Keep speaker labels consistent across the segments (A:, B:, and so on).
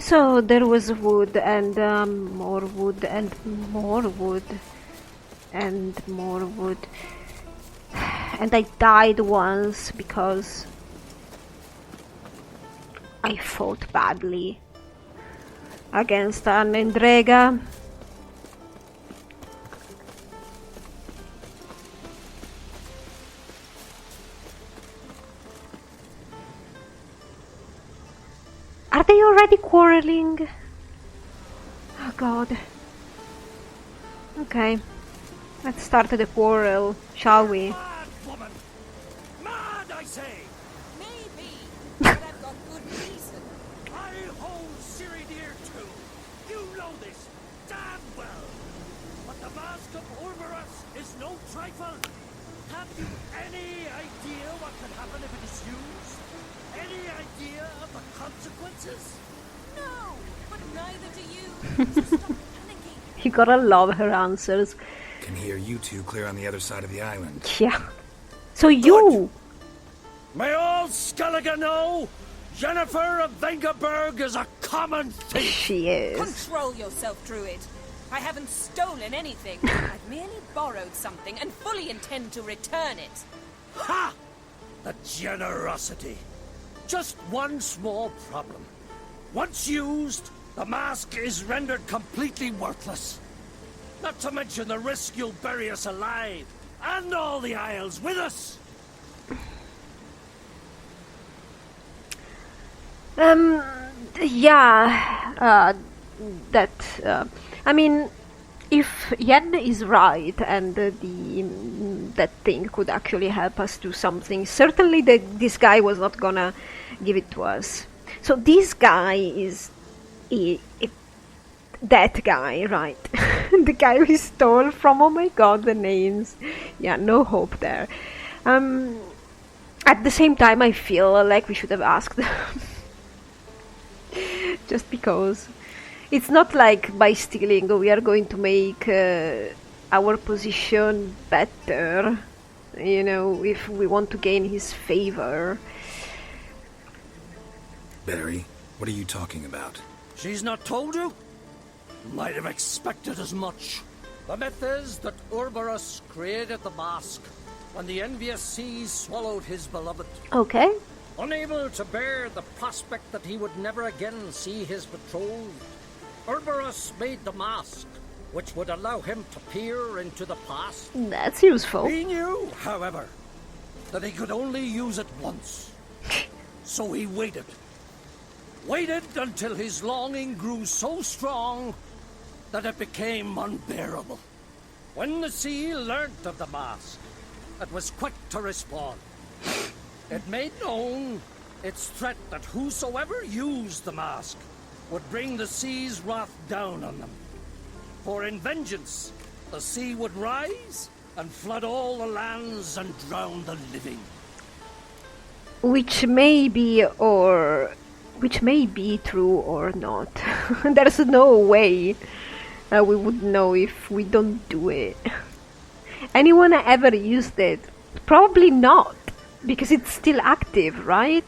A: So there was wood and more wood and more wood and more wood. And I died once because I fought badly against an Endrega. Are they already quarreling? Oh god. Okay. Let's start the quarrel, shall we?
B: Mad woman! Mad, I say!
C: Maybe, but I've got good reason.
B: I hold Ciri dear too. You know this damn well. But the Mask of Orboros is no trifle. Have you any idea what could happen if it is used? Any idea of the consequences?
C: No, but neither do you. So stop panicking.
A: You gotta love her answers.
D: Can hear you two clear on the other side of the island.
A: Yeah. So you...
B: May all Skellige know, Jennifer of Vengerberg is a common thief.
A: She is.
C: Control yourself, Druid. I haven't stolen anything. I've merely borrowed something and fully intend to return it.
B: Ha! The generosity. Just one small problem. Once used, the mask is rendered completely worthless. Not to mention the risk you'll bury us alive, and all the Isles with us.
A: Yeah, I mean, if Yen is right and that thing could actually help us do something, certainly this guy was not gonna give it to us. So this guy is that guy, right? The guy we stole from. Oh my god, the names. Yeah, no hope there. At the same time, I feel like we should have asked them. Just because. It's not like by stealing we are going to make our position better, you know, if we want to gain his favor.
D: Barry, what are you talking about?
B: She's not told you? Might have expected as much. The myth is that Orboros created the mask when the envious seas swallowed his beloved.
A: Okay.
B: Unable to bear the prospect that he would never again see his betrothed, Orboros made the mask, which would allow him to peer into the past.
A: That's useful.
B: He knew, however, that he could only use it once. So he waited. Waited until his longing grew so strong that it became unbearable. When the sea learnt of the mask, it was quick to respond. It made known its threat that whosoever used the mask would bring the sea's wrath down on them. For in vengeance, the sea would rise and flood all the lands and drown the living.
A: Which may be true or not. There's no way we would know if we don't do it. Anyone ever used it? Probably not, because it's still active, right?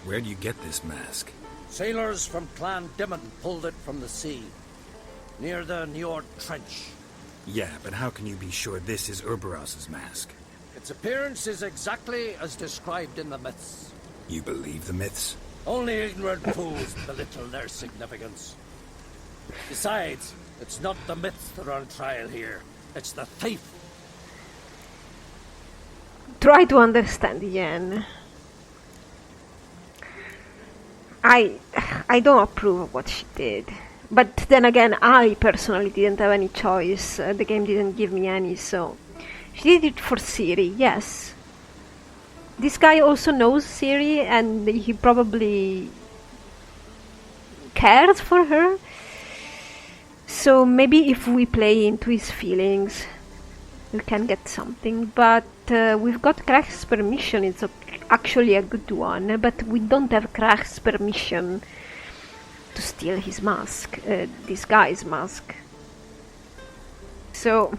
D: Where do you get this mask?
B: Sailors from Clan Dimon pulled it from the sea, near the Njord Trench.
D: Yeah, but how can you be sure this is Orboros's mask?
B: Its appearance is exactly as described in the myths.
D: You believe the myths?
B: Only ignorant fools belittle their significance. Besides, it's not the myths that are on trial here. It's the thief.
A: Try to understand, Yen. I don't approve of what she did. But then again, I personally didn't have any choice. The game didn't give me any, so... She did it for Ciri, yes. This guy also knows Ciri, and he probably cares for her. So maybe if we play into his feelings, we can get something. But we've got Krach's permission, it's actually a good one. But we don't have Krach's permission to steal his mask, this guy's mask. So...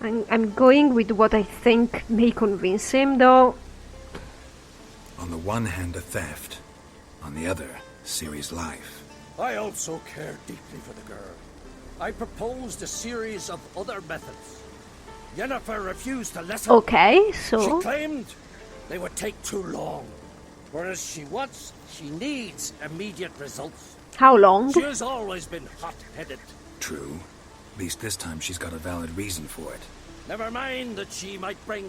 A: I'm going with what I think may convince him, though.
D: On the one hand, a theft. On the other, Ciri's life.
B: I also care deeply for the girl. I proposed a series of other methods. Yennefer refused to listen.
A: Okay,
B: She
A: so
B: claimed they would take too long. Whereas she needs immediate results.
A: how long?
B: She has always been hot-headed.
D: True. At least this time she's got a valid reason for it.
B: Never mind that she might bring...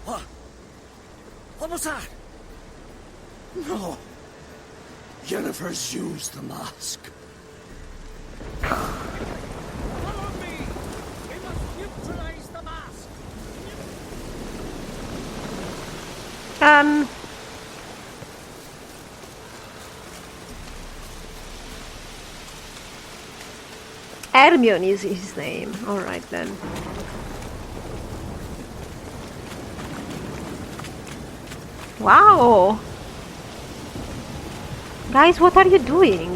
B: What? What was that? No. Yennefer's used the mask. Follow me! We must neutralize the mask!
A: Hermione is his name. Alright then. Wow! Guys, what are you doing?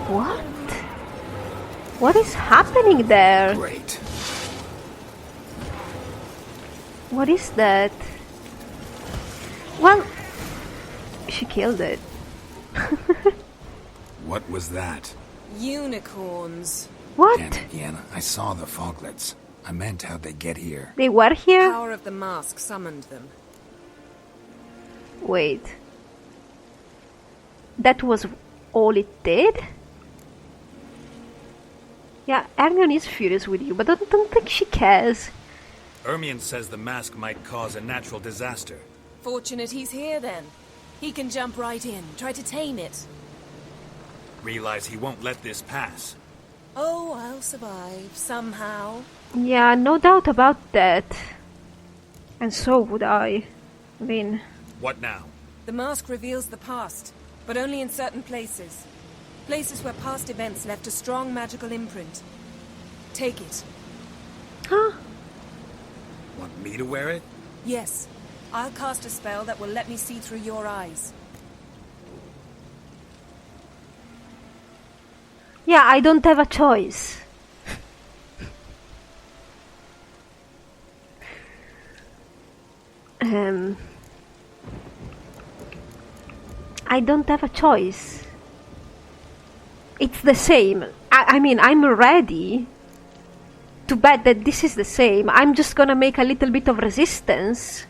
A: What? What is happening there?
D: Great.
A: What is that? Well, she killed it.
D: What was that?
C: Unicorns.
A: What?
D: Damn it, Yenna. I saw the foglets. I meant how'd they get here?
A: They were here?
C: Power of the mask summoned them.
A: Wait. That was all it did? Yeah, Hermione is furious with you, but I don't think she cares.
D: Ermion says the mask might cause a natural disaster.
C: Fortunate he's here then. He can jump right in, try to tame it.
D: Realize he won't let this pass.
C: Oh, I'll survive, somehow.
A: Yeah, no doubt about that. And so would I. I mean...
D: What now?
C: The mask reveals the past, but only in certain places. Places where past events left a strong magical imprint. Take it.
A: Huh?
D: Want me to wear it?
C: Yes. I'll cast a spell that will let me see through your eyes.
A: Yeah, I don't have a choice. I don't have a choice. It's the same. I mean, I'm ready to bet that this is the same. I'm just gonna make a little bit of resistance.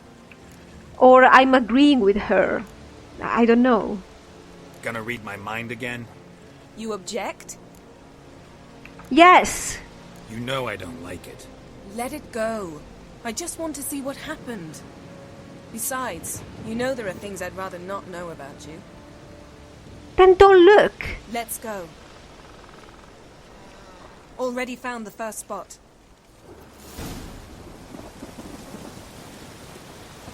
A: Or I'm agreeing with her. I don't know.
D: Gonna read my mind again?
C: You object?
A: Yes!
D: You know I don't like it.
C: Let it go. I just want to see what happened. Besides, you know there are things I'd rather not know about you.
A: Then don't look!
C: Let's go. Already found the first spot.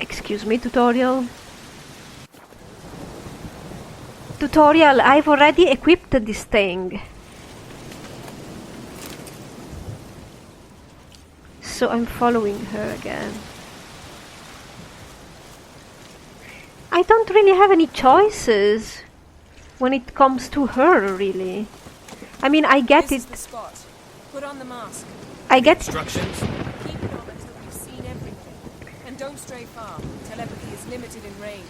A: Excuse me, tutorial. Tutorial, I've already equipped this thing. So I'm following her again. I don't really have any choices when it comes to her, really. I mean, I get
C: This is
A: it.
C: the spot. Put on the mask.
A: I get
D: Instructions?
C: Keep it on until you've seen everything. And don't stray far. Telepathy is limited in range.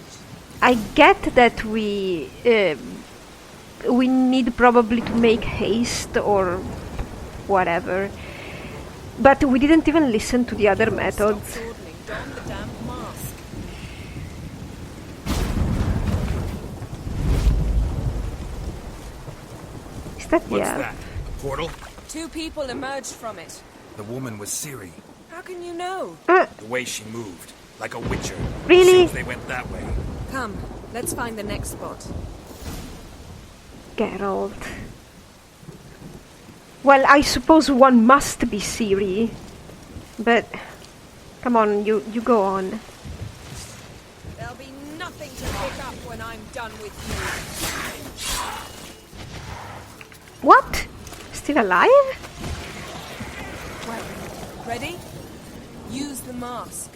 A: I get that we need probably to make haste or whatever, but we didn't even listen to the other
C: Stop
A: methods.
C: dawdling. Don the damn mask.
A: Is that
D: What's
A: yeah?
D: that? A portal?
C: 2 people emerged from it.
D: The woman was Ciri.
C: How can you know?
D: The way she moved. Like a witcher.
A: Really?
D: Seems they went that way.
C: Come, let's find the next spot.
A: Geralt. Well, I suppose one must be Ciri, but come on, you go on.
C: There'll be nothing to pick up when I'm done with you.
A: What? Still alive?
C: Well, ready? Use the mask.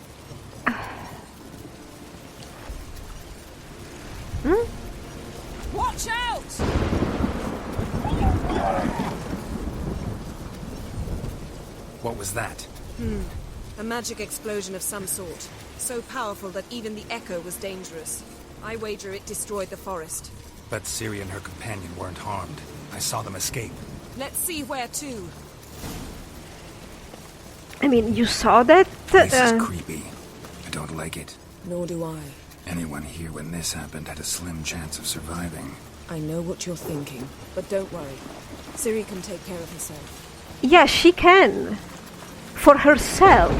C: Watch out!
D: What was that?
C: A magic explosion of some sort. So powerful that even the echo was dangerous. I wager it destroyed the forest.
D: But Ciri and her companion weren't harmed. I saw them escape.
C: Let's see where to.
A: I mean, you saw that?
D: This is creepy. I don't like it.
C: Nor do I.
D: Anyone here when this happened had a slim chance of surviving.
C: I know what you're thinking, but don't worry. Ciri can take care of herself.
A: Yeah, she can. For herself.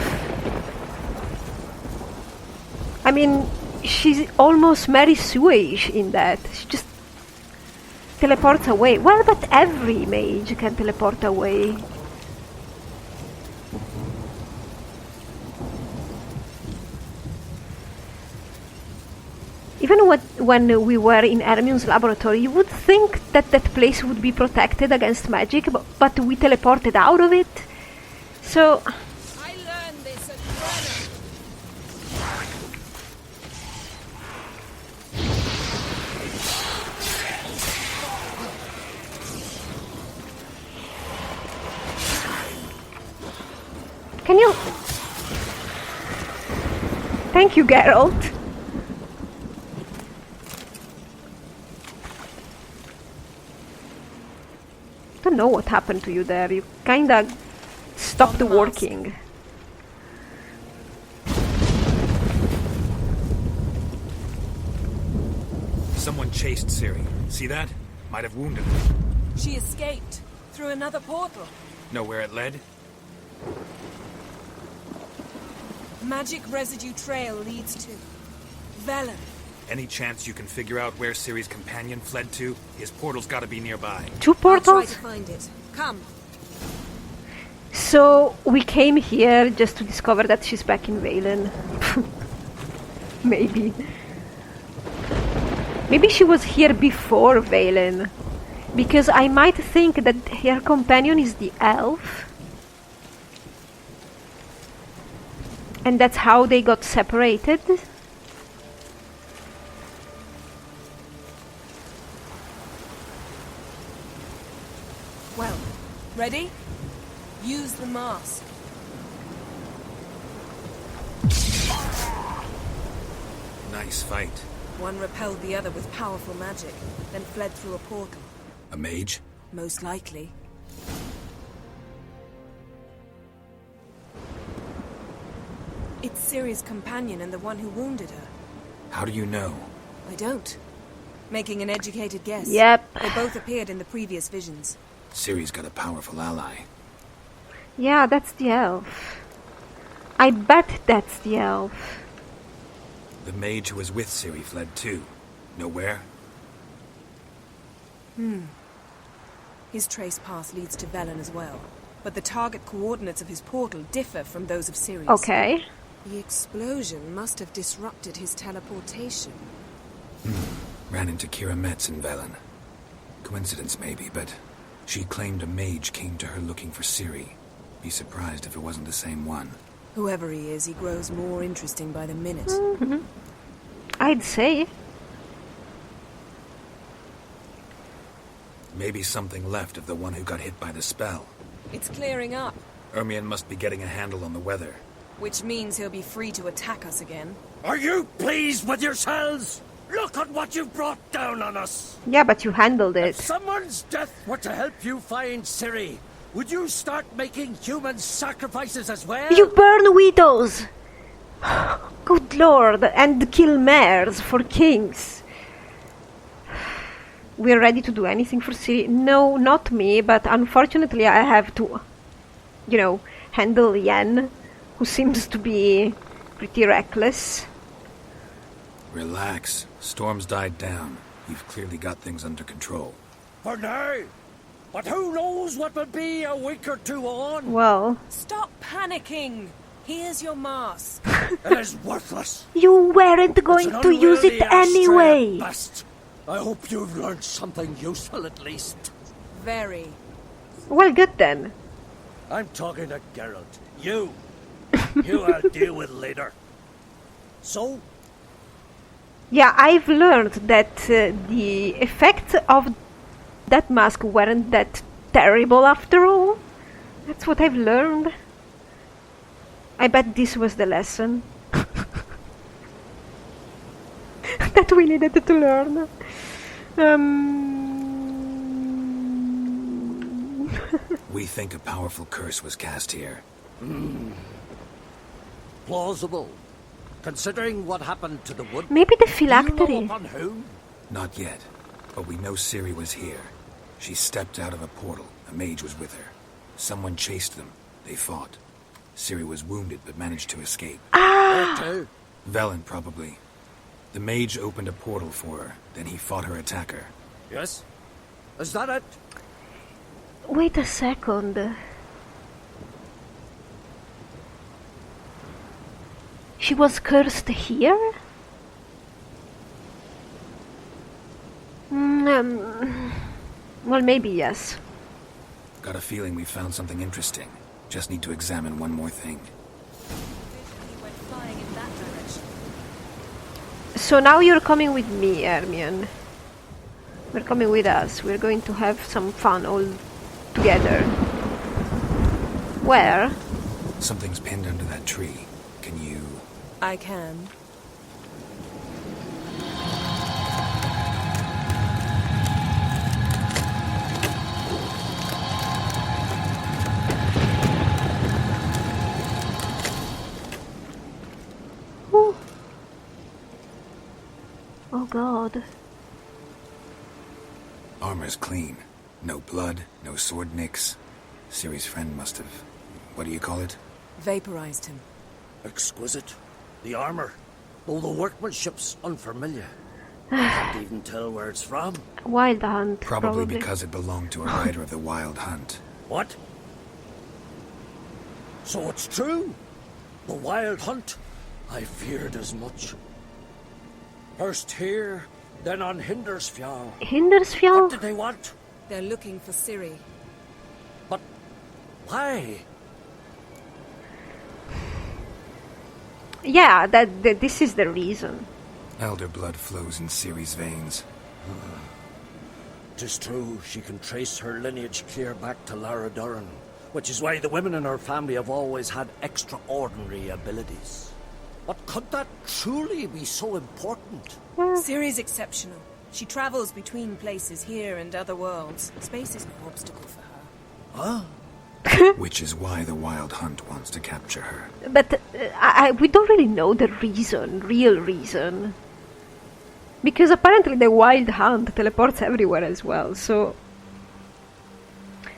A: I mean, she's almost Mary Sue-ish in that. She just teleports away. Well, but every mage can teleport away. Even when we were in Hermione's laboratory, you would think that that place would be protected against magic, but we teleported out of it. So...
C: I learned this at Brennan.
A: Can you... Thank you, Geralt. Don't know what happened to you there. You kinda stopped working.
D: Someone chased Ciri. See that? Might have wounded her.
C: She escaped through another portal.
D: Know where it led?
C: Magic residue trail leads to Velen.
D: Any chance you can figure out where Ciri's companion fled to? His portal's gotta be nearby.
A: 2
C: I'll try
A: portals?
C: to find it. Come.
A: So we came here just to discover that she's back in Valen. Maybe. Maybe she was here before Valen. Because I might think that her companion is the elf. And that's how they got separated.
C: Well, ready? Use the mask.
D: Nice fight.
C: One repelled the other with powerful magic, then fled through a portal.
D: A mage?
C: Most likely. It's Ciri's companion and the one who wounded her.
D: How do you know?
C: I don't. Making an educated guess.
A: Yep.
C: They both appeared in the previous visions.
D: Ciri's got a powerful ally.
A: Yeah, that's the elf. I bet that's the elf.
D: The mage who was with Ciri fled too. Know where?
C: His trace path leads to Velen as well. But the target coordinates of his portal differ from those of Ciri's.
A: Okay.
C: The explosion must have disrupted his teleportation.
D: Ran into Kira Metz in Velen. Coincidence maybe, but she claimed a mage came to her looking for Ciri. Be surprised if it wasn't the same one.
C: Whoever he is, he grows more interesting by the minute.
A: I'd say.
D: Maybe something left of the one who got hit by the spell.
C: It's clearing up,
D: Ermion must be getting a handle on the weather.
C: which means he'll be free to attack us again.
B: Are you pleased with yourselves? Look at what you've brought down on us.
A: Yeah, but you handled
B: If
A: it.
B: someone's death were to help you find Ciri, would you start making human sacrifices as well?
A: You burn widows! Good lord, and kill mares for kings. We're ready to do anything for Ciri. No, not me, but unfortunately I have to, handle Yen, who seems to be pretty reckless.
D: Relax. Storm's died down. You've clearly got things under control.
B: For now. But who knows what will be a week or two on?
A: Well,
C: Stop panicking! Here's your mask.
B: It is worthless.
A: you weren't
B: It's
A: going
B: an
A: to use it
B: unwieldy ashtray
A: anyway.
B: at best. I hope you've learned something useful at least.
C: Very.
A: Well, good then.
B: I'm talking to Geralt. You I'll deal with later. So,
A: Yeah, I've learned that the effects of that mask weren't that terrible after all. That's what I've learned. I bet this was the lesson that we needed to learn.
D: We think a powerful curse was cast here.
B: Plausible. Considering what happened to the wood.
A: Maybe the
B: Do you know
A: phylactery.
B: upon whom?
D: Not yet, but we know Ciri was here. She stepped out of a portal. A mage was with her. Someone chased them. They fought. Ciri was wounded but managed to escape.
B: Where to?
D: Velen, probably. The mage opened a portal for her, then he fought her attacker.
B: Yes? Is that it?
A: Wait a second. She was cursed here? Well, maybe yes.
D: Got a feeling we found something interesting. Just need to examine one more thing.
C: He went flying in that direction.
A: So now you're coming with me, Hermione. We're coming with us. We're going to have some fun all together. Where?
D: Something's pinned under that tree. Can you...
C: I can.
A: Ooh. Oh god.
D: Armor's clean. No blood, no sword nicks. Ciri's friend must have... What do you call it?
C: Vaporized him.
B: Exquisite. The armor. Though the workmanship's unfamiliar. Can't even tell where it's from.
A: Wild Hunt,
D: Probably because it belonged to a rider of the Wild Hunt.
B: What? So it's true? The Wild Hunt? I feared as much. First here, then on Hindersfjall. What
A: Hindersfjall?
B: did they want?
C: They're looking for Ciri.
B: But why?
A: Yeah, this is the reason.
D: Elder blood flows in Ciri's veins.
B: 'Tis true, she can trace her lineage clear back to Lara Duran, which is why the women in her family have always had extraordinary abilities. But could that truly be so important?
C: Ciri's exceptional. She travels between places here and other worlds. Space is no obstacle for her.
B: Huh?
D: Which is why the Wild Hunt wants to capture her.
A: But we don't really know the real reason. Because apparently the Wild Hunt teleports everywhere as well, so...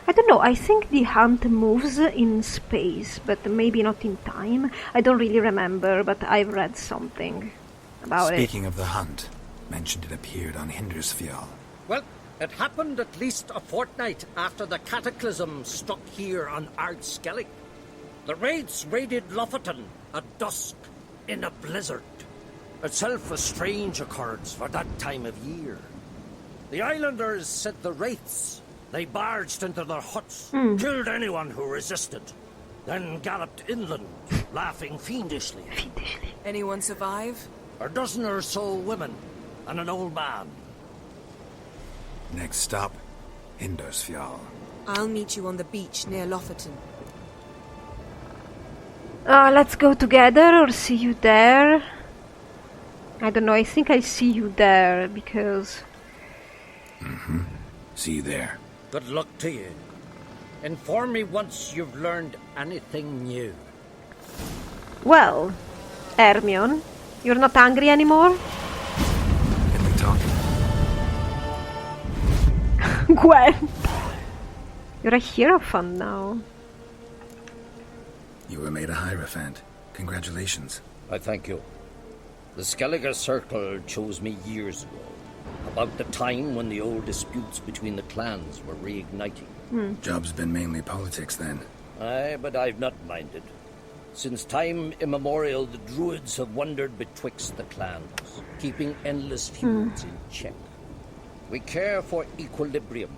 A: I don't know, I think the hunt moves in space, but maybe not in time. I don't really remember, but I've read something about it.
D: Speaking of the hunt, mentioned it appeared on Hindersfjall.
B: Well, it happened at least a fortnight after the cataclysm struck here on Ardskellig. The raids raided Lofoten at dusk in a blizzard. Itself a strange occurrence for that time of year. The islanders said the wraiths. They barged into their huts, killed anyone who resisted, then galloped inland, laughing fiendishly.
C: Anyone survive?
B: A dozen or so women and an old man.
D: Next stop, Hindersfjall.
C: I'll meet you on the beach near Lofoten.
A: Let's go together or see you there. I don't know, I think I see you there, because...
D: See you there.
B: Good luck to you. Inform me once you've learned anything new.
A: Well, Hermione, you're not hungry anymore?
D: Can we talk?
A: Gwen! You're a hierophant now.
D: You were made a Hierophant. Congratulations.
B: I thank you. The Skellige Circle chose me years ago, about the time when the old disputes between the clans were reigniting.
D: Job's been mainly politics then.
B: Aye, but I've not minded. Since time immemorial, the Druids have wandered betwixt the clans, keeping endless feuds in check. We care for equilibrium,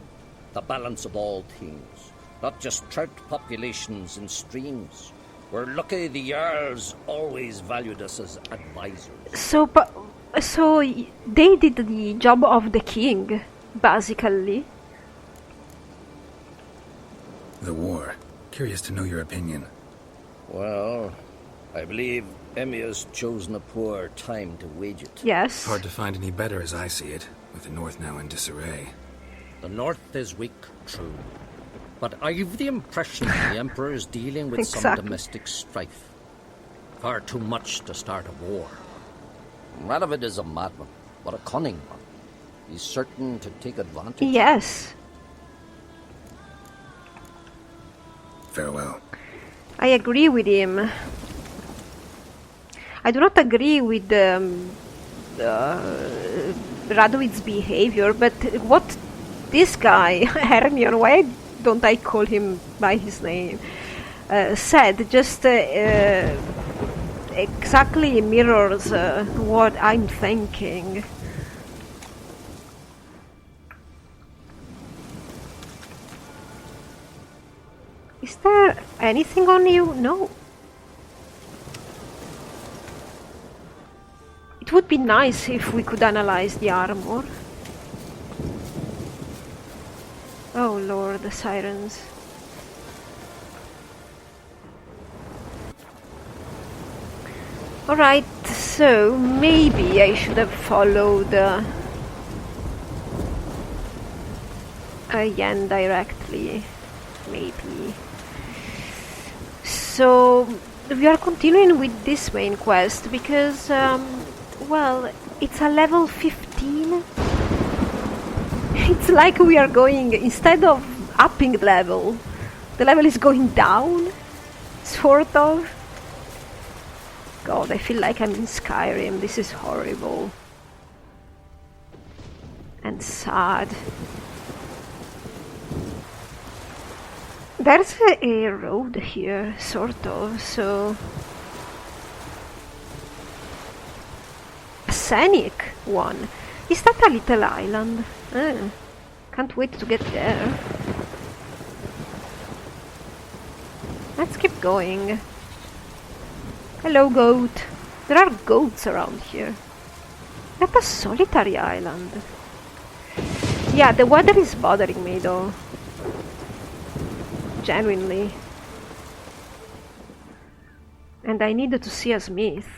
B: the balance of all things, not just trout populations and streams. We're lucky the Jarls always valued us as advisors.
A: So they did the job of the king, basically.
D: The war. Curious to know your opinion.
B: Well, I believe Emia's chosen a poor time to wage it.
A: Yes.
D: Hard to find any better as I see it, with the North now in disarray.
B: The North is weak, true. But I've the impression the Emperor is dealing with some
A: Exactly.
B: domestic strife. Far too much to start a war. Radovid is a madman, but a cunning one. He's certain to take advantage.
A: Yes.
D: Farewell.
A: I agree with him. I do not agree with Radovid's behavior, but what this guy, Hermione, why don't I call him by his name, said just exactly mirrors what I'm thinking. Is there anything on you? No. It would be nice if we could analyze the armor. Oh lord, the sirens. Alright, so maybe I should have followed Yen directly. Maybe. So we are continuing with this main quest because, well, it's a level 15. It's like we are going, instead of upping the level is going down, sort of. God, I feel like I'm in Skyrim. This is horrible. And sad. There's a road here, sort of, so... A scenic one. Is that a little island? Can't wait to get there. Let's keep going. Hello, goat. There are goats around here. That's a solitary island. Yeah, the weather is bothering me though. Genuinely. And I needed to see a smith.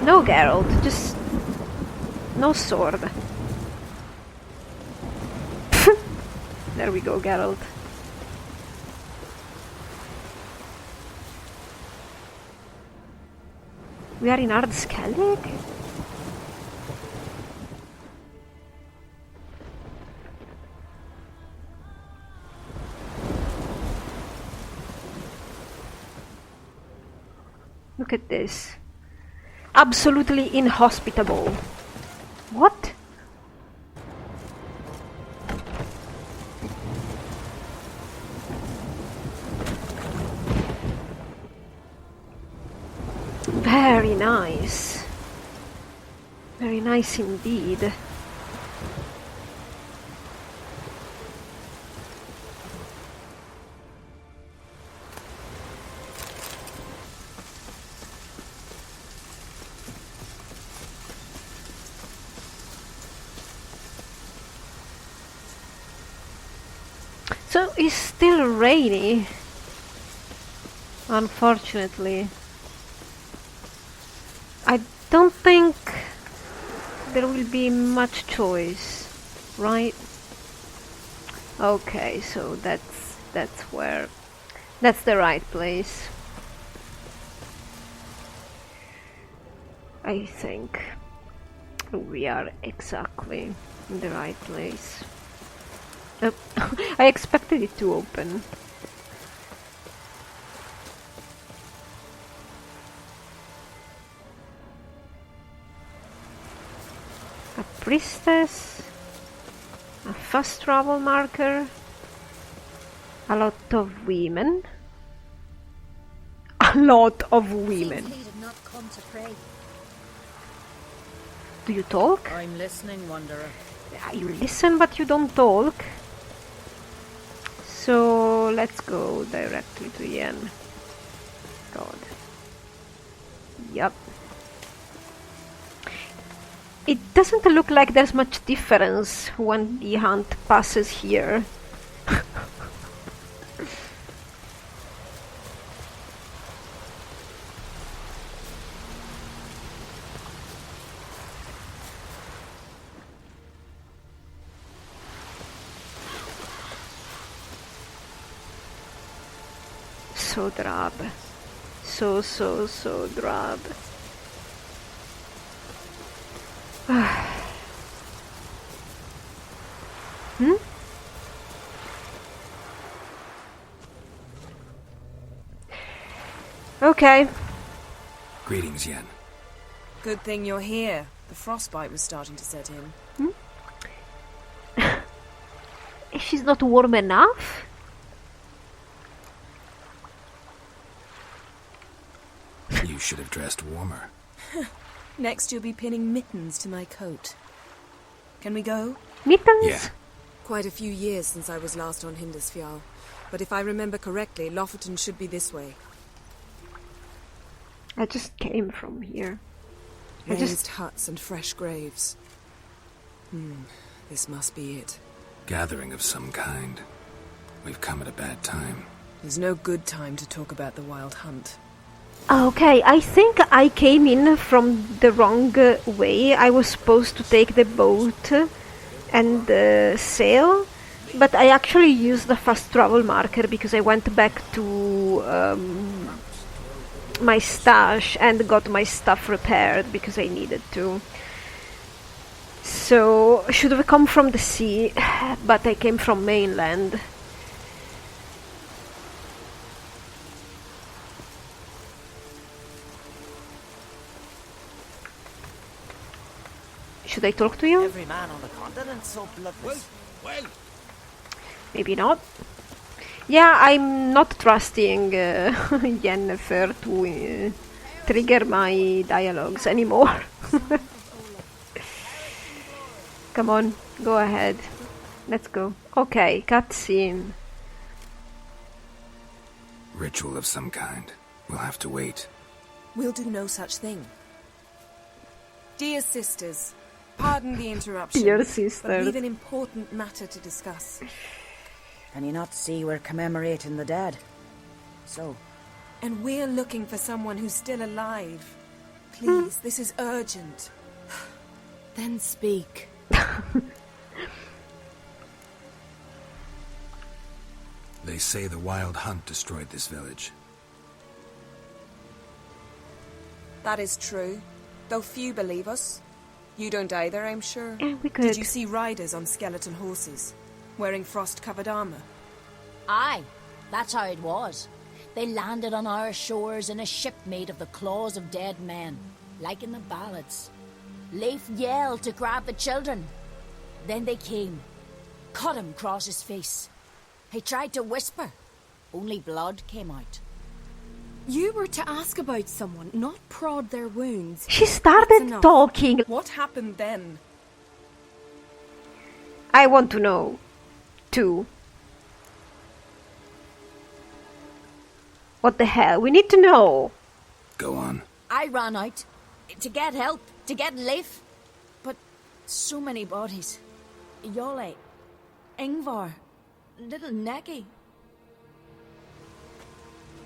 A: No, Geralt, just no sword. There we go, Geralt. We are in Ardskellig? Look at this. Absolutely inhospitable. What? Very nice. Very nice indeed. So it's still rainy, unfortunately. I don't think there will be much choice, right? Okay, so that's the right place. I think we are exactly in the right place. I expected it to open. A priestess, a fast travel marker, a lot of women. A lot of women.
E: Seems he did not come to pray.
A: Do you talk?
E: I'm listening, Wanderer.
A: You listen but you don't talk. So let's go directly to Yen. God. Yup. It doesn't look like there's much difference when the hunt passes here. So drab. So drab. Hmm? Okay.
D: Greetings, Yen.
C: Good thing you're here. The frostbite was starting to set in.
A: She's not warm enough?
D: You should have dressed warmer.
C: Next you'll be pinning mittens to my coat. Can we go?
A: Mittens?
D: Yeah.
C: Quite a few years since I was last on Hindisfjall. But if I remember correctly, Lofoten should be this way.
A: I just came from here.
C: Raised huts and fresh graves. This must be it.
D: Gathering of some kind. We've come at a bad time.
C: There's no good time to talk about the Wild Hunt.
A: Okay, I think I came in from the wrong way. I was supposed to take the boat and sail, but I actually used the fast travel marker because I went back to my stash and got my stuff repaired because I needed to. So, should have come from the sea, but I came from mainland. Should I talk to you?
F: Every man on the continent's so bloodless.
B: Well,
A: Maybe not. Yeah, I'm not trusting Yennefer to trigger my dialogues anymore. Come on, go ahead. Let's go. Okay, cutscene.
D: Ritual of some kind. We'll have to wait.
C: We'll do no such thing. Dear sisters, pardon the interruption.
A: Dear
C: But
A: sisters.
C: we've an important matter to discuss.
E: Can you not see we're commemorating the dead? So,
C: And we're looking for someone who's still alive. Please, this is urgent. Then speak.
D: They say the Wild Hunt destroyed this village.
C: That is true, though few believe us. You don't either, I'm sure.
A: Yeah, we could.
C: Did you see riders on skeleton horses, wearing frost-covered armor?
E: aye, that's how it was. They landed on our shores in a ship made of the claws of dead men, like in the ballads. Leif yelled to grab the children. Then they came, cut him across his face. He tried to whisper, only blood came out.
G: You were to ask about someone, not prod their wounds.
A: She
G: That's
A: started
G: enough.
A: talking.
C: What happened then?
A: I want to know. Too. What the hell? We need to know.
D: Go on.
E: I ran out to get help, to get Leif. But so many bodies. Yolle, Ingvar, little Necky.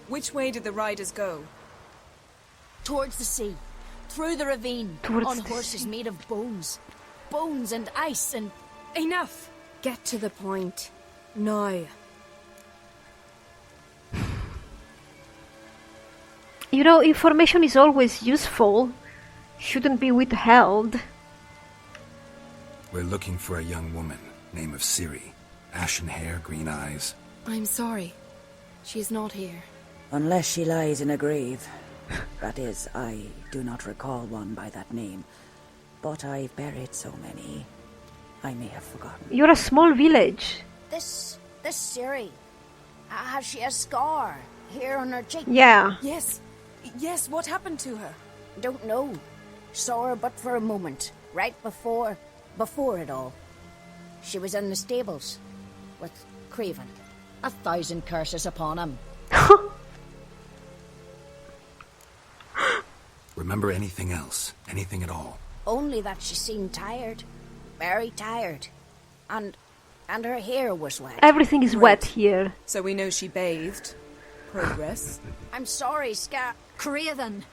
C: Which way did the riders go?
E: Towards the sea, through the ravine,
A: Towards
E: on
A: the
E: horses
A: sea.
E: made of bones. Bones and ice and...
G: Enough! Get to the point. Now.
A: You know, information is always useful. Shouldn't be withheld.
D: We're looking for a young woman, name of Ciri. Ashen hair, green eyes.
G: I'm sorry. She is not here.
H: Unless she lies in a grave. That is, I do not recall one by that name. But I've buried so many, I may have forgotten.
A: You're a small village.
E: This Ciri, has she a scar here on her cheek?
A: Yeah.
C: Yes. Yes, what happened to her?
E: Don't know. Saw her but for a moment, right before it all. She was in the stables with Craven. 1,000 curses upon him.
D: Remember anything else? Anything at all?
E: Only that she seemed tired. Very tired. And her hair was wet.
A: Everything is wet here.
C: So we know she bathed. Progress.
E: I'm sorry,
G: Craven.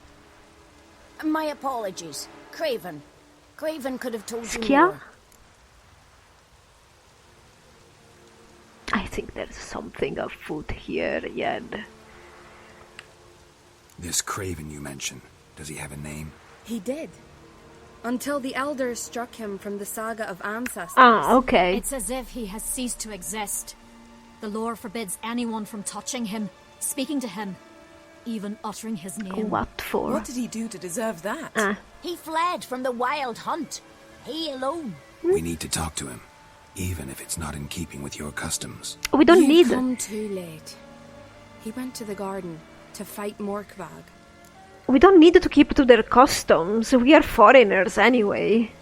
E: My apologies. Craven. Craven could have told you
A: Skia?
E: more.
A: I think there's something afoot here, Yen.
D: This Craven you mentioned, does he have a name?
G: He did. Until the elders struck him from the saga of ancestors.
A: Ah, okay.
I: It's as if he has ceased to exist. The lore forbids anyone from touching him, speaking to him, even uttering his name.
A: What for?
C: What did he do to deserve that?
A: Ah.
E: He fled from the wild hunt. He alone.
D: We need to talk to him, even if it's not in keeping with your customs.
A: We don't
G: You've
A: need...
G: come too late. He went to the garden to fight Morkvag.
A: We don't need to keep to their customs. We are foreigners anyway.